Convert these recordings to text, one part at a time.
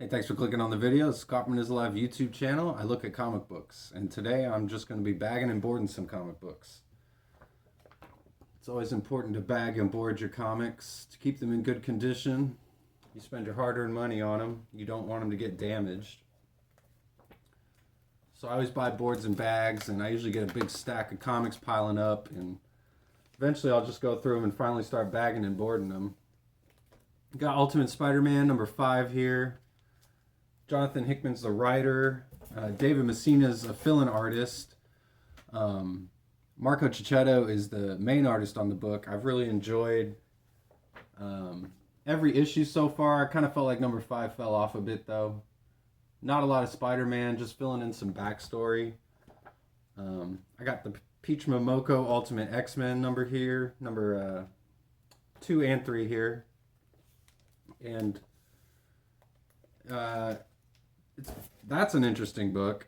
Hey, thanks for clicking on the video. It's Kaufman is Alive YouTube channel. I look at comic books, and today I'm just going to be bagging and boarding some comic books. It's always important to bag and board your comics to keep them in good condition. You spend your hard-earned money on them. You don't want them to get damaged. So I always buy boards and bags, and I usually get a big stack of comics piling up, and eventually I'll just go through them and finally start bagging and boarding them. Got Ultimate Spider-Man number 5 here. Jonathan Hickman's the writer. David Messina's a fill-in artist. Marco Cicchetto is the main artist on the book. I've really enjoyed every issue so far. I kind of felt like number 5 fell off a bit, though. Not a lot of Spider-Man, just filling in some backstory. I got the Peach Momoko Ultimate X-Men number here, number 2 and 3 here. And that's an interesting book.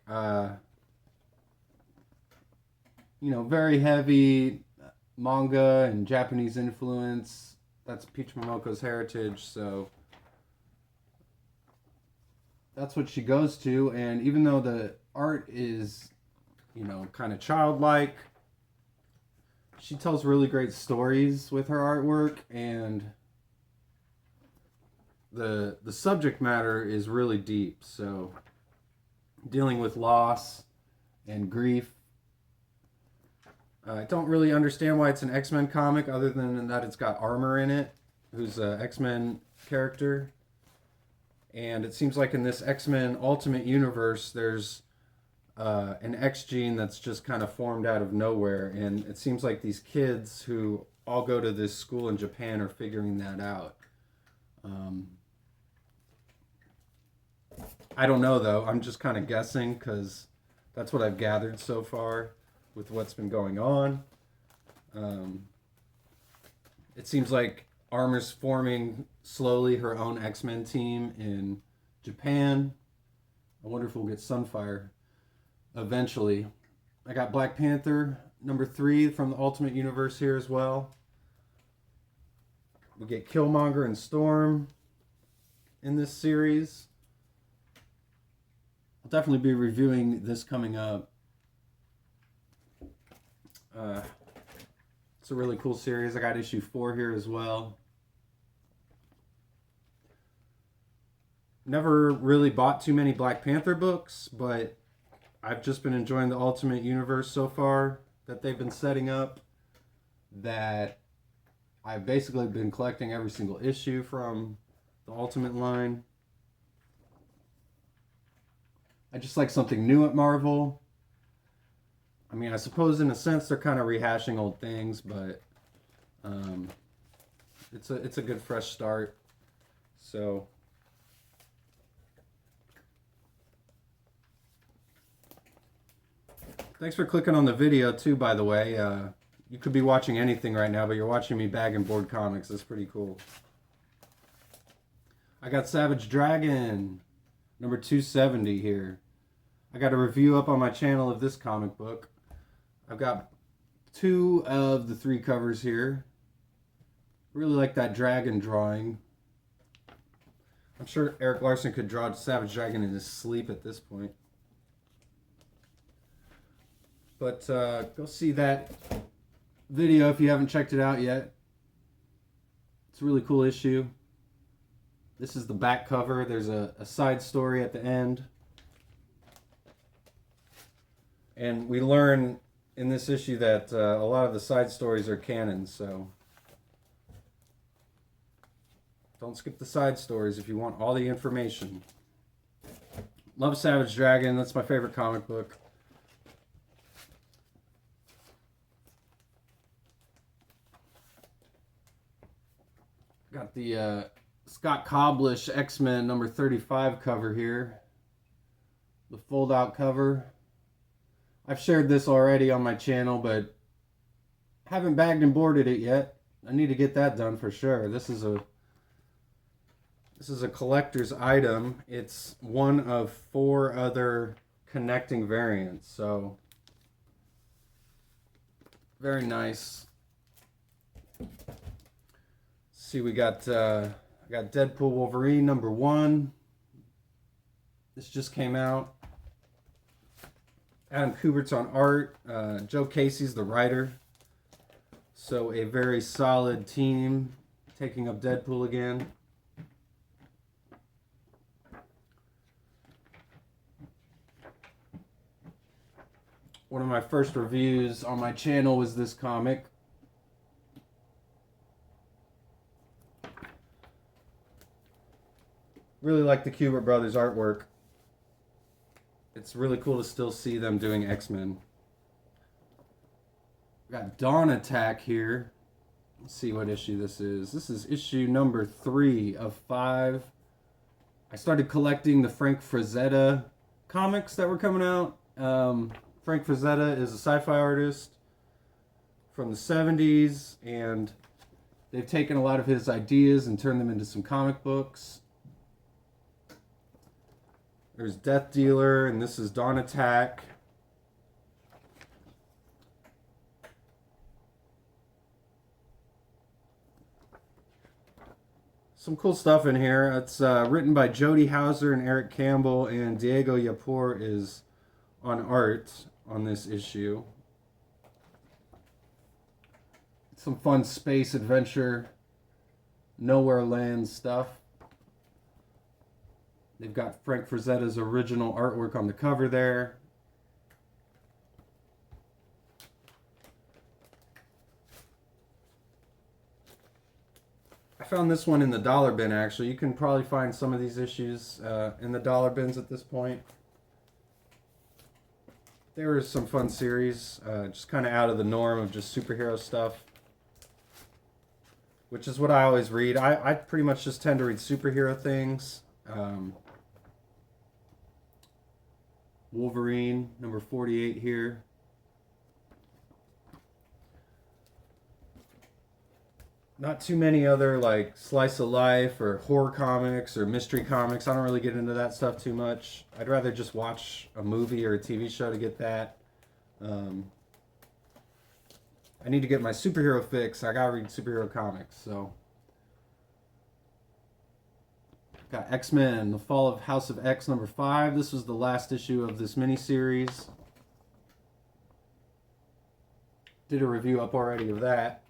Very heavy manga and Japanese influence. That's Peach Momoko's heritage, so that's what she goes to. And even though the art is, kind of childlike, she tells really great stories with her artwork, and the subject matter is really deep. So dealing with loss and grief. I don't really understand why it's an X-Men comic other than that it's got Armor in it, who's an X-Men character. And it seems like in this X-Men Ultimate Universe, there's an X gene that's just kind of formed out of nowhere. And it seems like these kids who all go to this school in Japan are figuring that out. I don't know, though. I'm just kind of guessing because that's what I've gathered so far with what's been going on. It seems like Armor's forming slowly her own X-Men team in Japan. I wonder if we'll get Sunfire eventually. I got Black Panther number 3 from the Ultimate Universe here as well. We get Killmonger and Storm in this series. I'll definitely be reviewing this coming up. It's a really cool series. I got issue 4 here as well. Never really bought too many Black Panther books, but I've just been enjoying the Ultimate Universe so far that they've been setting up, that I've basically been collecting every single issue from the Ultimate line. I just like something new at Marvel. I mean, I suppose in a sense they're kind of rehashing old things, but it's a good fresh start. So thanks for clicking on the video too, by the way. You could be watching anything right now, but you're watching me bag and board comics. That's pretty cool. I got Savage Dragon number 270 here. I got a review up on my channel of this comic book. I've got 2 of the 3 covers here. Really like that dragon drawing. I'm sure Eric Larson could draw Savage Dragon in his sleep at this point. But go see that video if you haven't checked it out yet. It's a really cool issue. This is the back cover. There's a side story at the end. And we learn in this issue that a lot of the side stories are canon, so don't skip the side stories if you want all the information. Love Savage Dragon. That's my favorite comic book. Got the Scott Koblish X-Men number 35 cover here. The fold-out cover. I've shared this already on my channel, but haven't bagged and boarded it yet. I need to get that done for sure. This is a collector's item. It's one of 4 other connecting variants, so very nice. See, we got Deadpool Wolverine number 1. This just came out. Adam Kubert's on art. Joe Casey's the writer. So a very solid team taking up Deadpool again. One of my first reviews on my channel was this comic. Really like the Kubert brothers artwork. It's really cool to still see them doing X-Men. We got Dawn Attack here. Let's see what issue this is. This is issue number 3 of 5. I started collecting the Frank Frazetta comics that were coming out. Frank Frazetta is a sci-fi artist from the 70s, and they've taken a lot of his ideas and turned them into some comic books. There's Death Dealer, and this is Dawn Attack. Some cool stuff in here. It's written by Jody Houser and Eric Campbell, and Diego Yapor is on art on this issue. Some fun space adventure, Nowhere Land stuff. They've got Frank Frazetta's original artwork on the cover there. I found this one in the dollar bin, actually. You can probably find some of these issues in the dollar bins at this point. There was some fun series, just kind of out of the norm of just superhero stuff, which is what I always read. I pretty much just tend to read superhero things. Wolverine, number 48 here. Not too many other like slice of life or horror comics or mystery comics. I don't really get into that stuff too much. I'd rather just watch a movie or a TV show to get that. I need to get my superhero fix. I gotta read superhero comics. So got X-Men, The Fall of House of X number 5. This was the last issue of this miniseries. Did a review up already of that.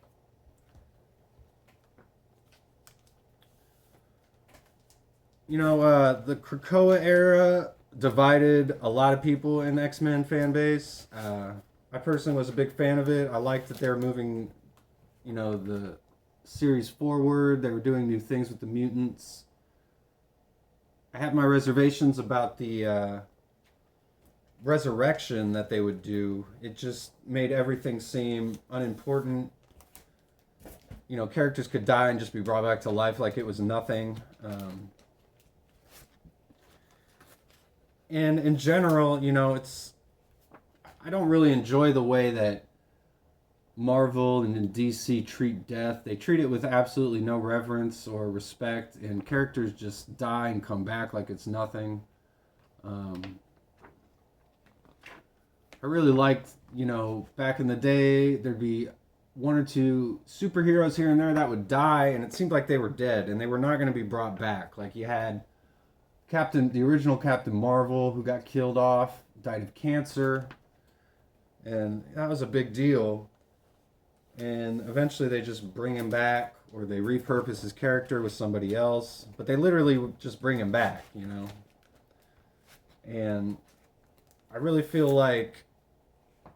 You know, the Krakoa era divided a lot of people in the X-Men fan base. I personally was a big fan of it. I liked that they were moving, you know, the series forward. They were doing new things with the mutants. I had my reservations about the resurrection that they would do. It just made everything seem unimportant. You know, characters could die and just be brought back to life like it was nothing. And in general, you know, I don't really enjoy the way that Marvel and DC treat death. They treat it with absolutely no reverence or respect, and characters just die and come back like it's nothing. I really liked, you know, back in the day, there'd be one or two superheroes here and there that would die, and it seemed like they were dead, and they were not going to be brought back. Like you had the original Captain Marvel, who got killed off, died of cancer, and that was a big deal. And eventually they just bring him back, or they repurpose his character with somebody else, but they literally just bring him back, you know. And I really feel like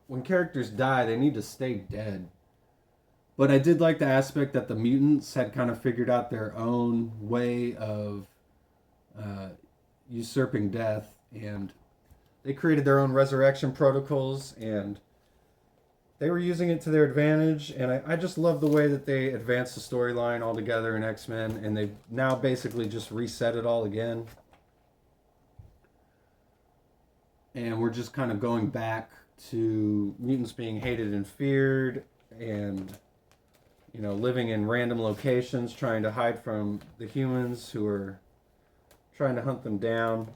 when characters die, they need to stay dead. But I did like the aspect that the mutants had kind of figured out their own way of usurping death, and they created their own resurrection protocols, and they were using it to their advantage. And I just love the way that they advanced the storyline altogether in X-Men, and they've now basically just reset it all again. And we're just kind of going back to mutants being hated and feared, and, you know, living in random locations, trying to hide from the humans who are trying to hunt them down.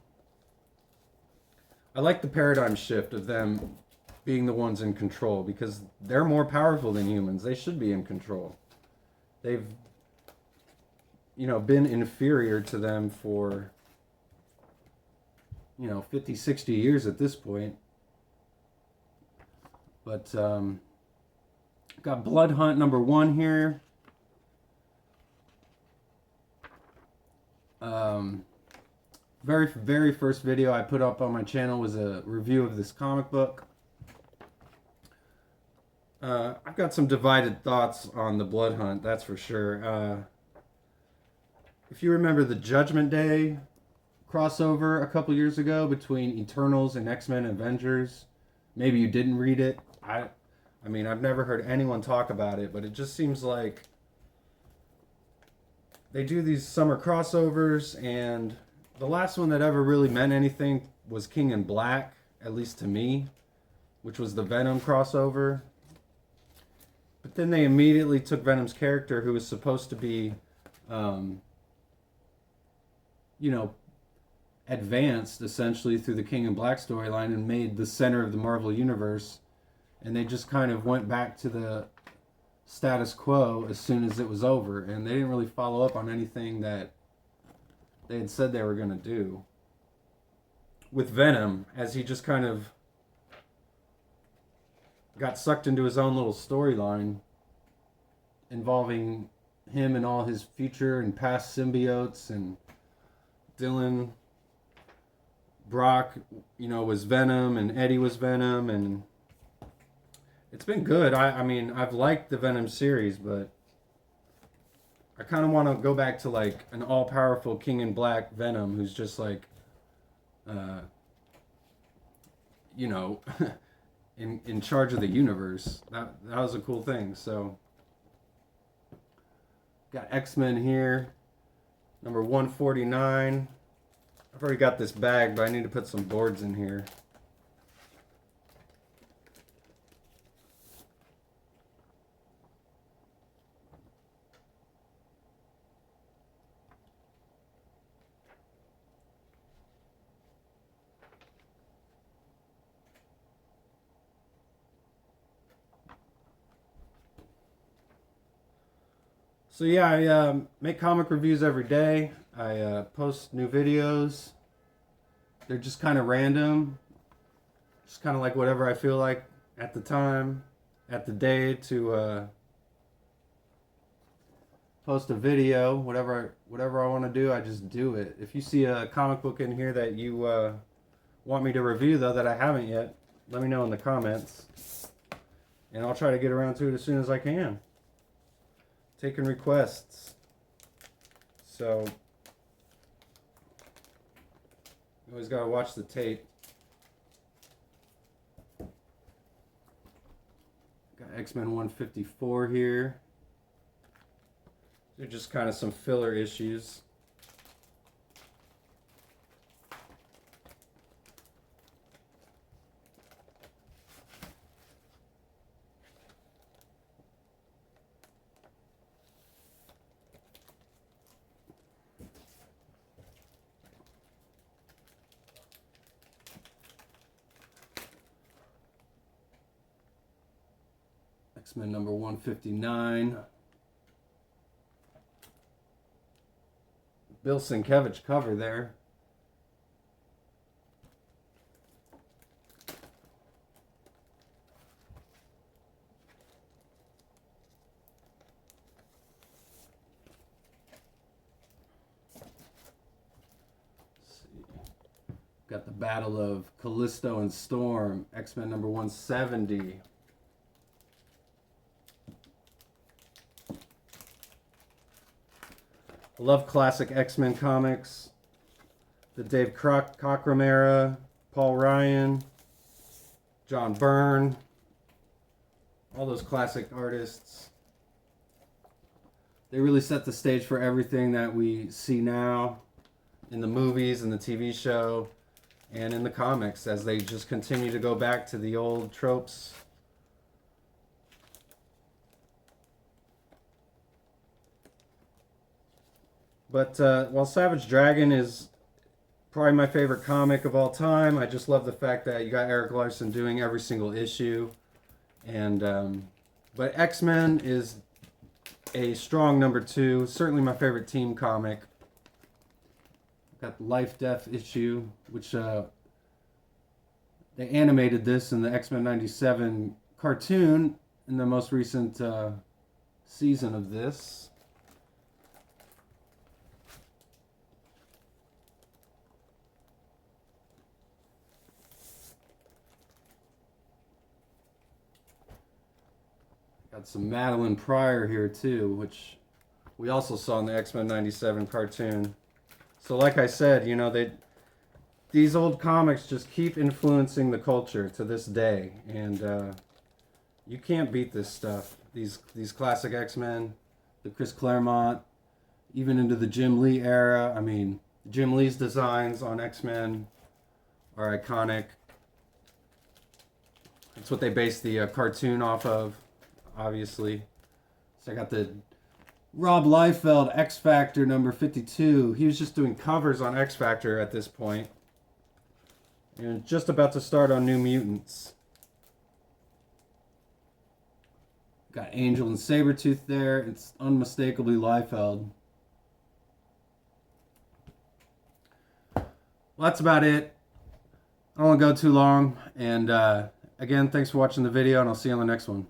I like the paradigm shift of them being the ones in control, because they're more powerful than humans. They should be in control. They've, you know, been inferior to them for 50, 60 years at this point. But got Blood Hunt #1 here. Very first video I put up on my channel was a review of this comic book. I've got some divided thoughts on the Blood Hunt, that's for sure. If you remember the Judgment Day crossover a couple years ago between Eternals and X-Men Avengers, maybe you didn't read it. I mean, I've never heard anyone talk about it, but it just seems like they do these summer crossovers, and the last one that ever really meant anything was King in Black, at least to me, which was the Venom crossover. But then they immediately took Venom's character, who was supposed to be, advanced essentially through the King in Black storyline, and made the center of the Marvel Universe. And they just kind of went back to the status quo as soon as it was over. And they didn't really follow up on anything that they had said they were going to do. With Venom, as he just kind of got sucked into his own little storyline involving him and all his future and past symbiotes, and Dylan, Brock, was Venom, and Eddie was Venom, and it's been good. I mean, I've liked the Venom series, but I kind of want to go back to like an all-powerful King in Black Venom who's just like, in charge of the universe. That was a cool thing. So, got X-Men here, #149. I've already got this bag, but I need to put some boards in here. So yeah, I make comic reviews every day. I post new videos. They're just kind of random. Just kind of like whatever I feel like at the time, at the day to post a video. Whatever I want to do, I just do it. If you see a comic book in here that you want me to review, though, that I haven't yet, let me know in the comments. And I'll try to get around to it as soon as I can. Taking requests. So, you always gotta watch the tape. Got X-Men 154 here. They're just kind of some filler issues. X-Men #159. Bill Sienkiewicz cover there. Let's see. Got the Battle of Callisto and Storm, X-Men #170. I love classic X-Men comics. The Dave Cockrum era, Paul Ryan, John Byrne, all those classic artists. They really set the stage for everything that we see now in the movies and the TV show and in the comics, as they just continue to go back to the old tropes. But while Savage Dragon is probably my favorite comic of all time, I just love the fact that you got Erik Larsen doing every single issue. And but X-Men is a strong #2. Certainly my favorite team comic. Got the Life Death issue, which they animated this in the X-Men 97 cartoon in the most recent season of this. Got some Madeline Pryor here too, which we also saw in the X-Men 97 cartoon. So like I said, you know, these old comics just keep influencing the culture to this day, and you can't beat this stuff. These classic X-Men, the Chris Claremont, even into the Jim Lee era. I mean, Jim Lee's designs on X-Men are iconic. That's what they based the cartoon off of, obviously. So I got the Rob Liefeld X Factor number 52. He was just doing covers on X Factor at this point. And just about to start on New Mutants. Got Angel and Sabretooth there. It's unmistakably Liefeld. Well, that's about it. I don't want to go too long. And again, thanks for watching the video, and I'll see you on the next one.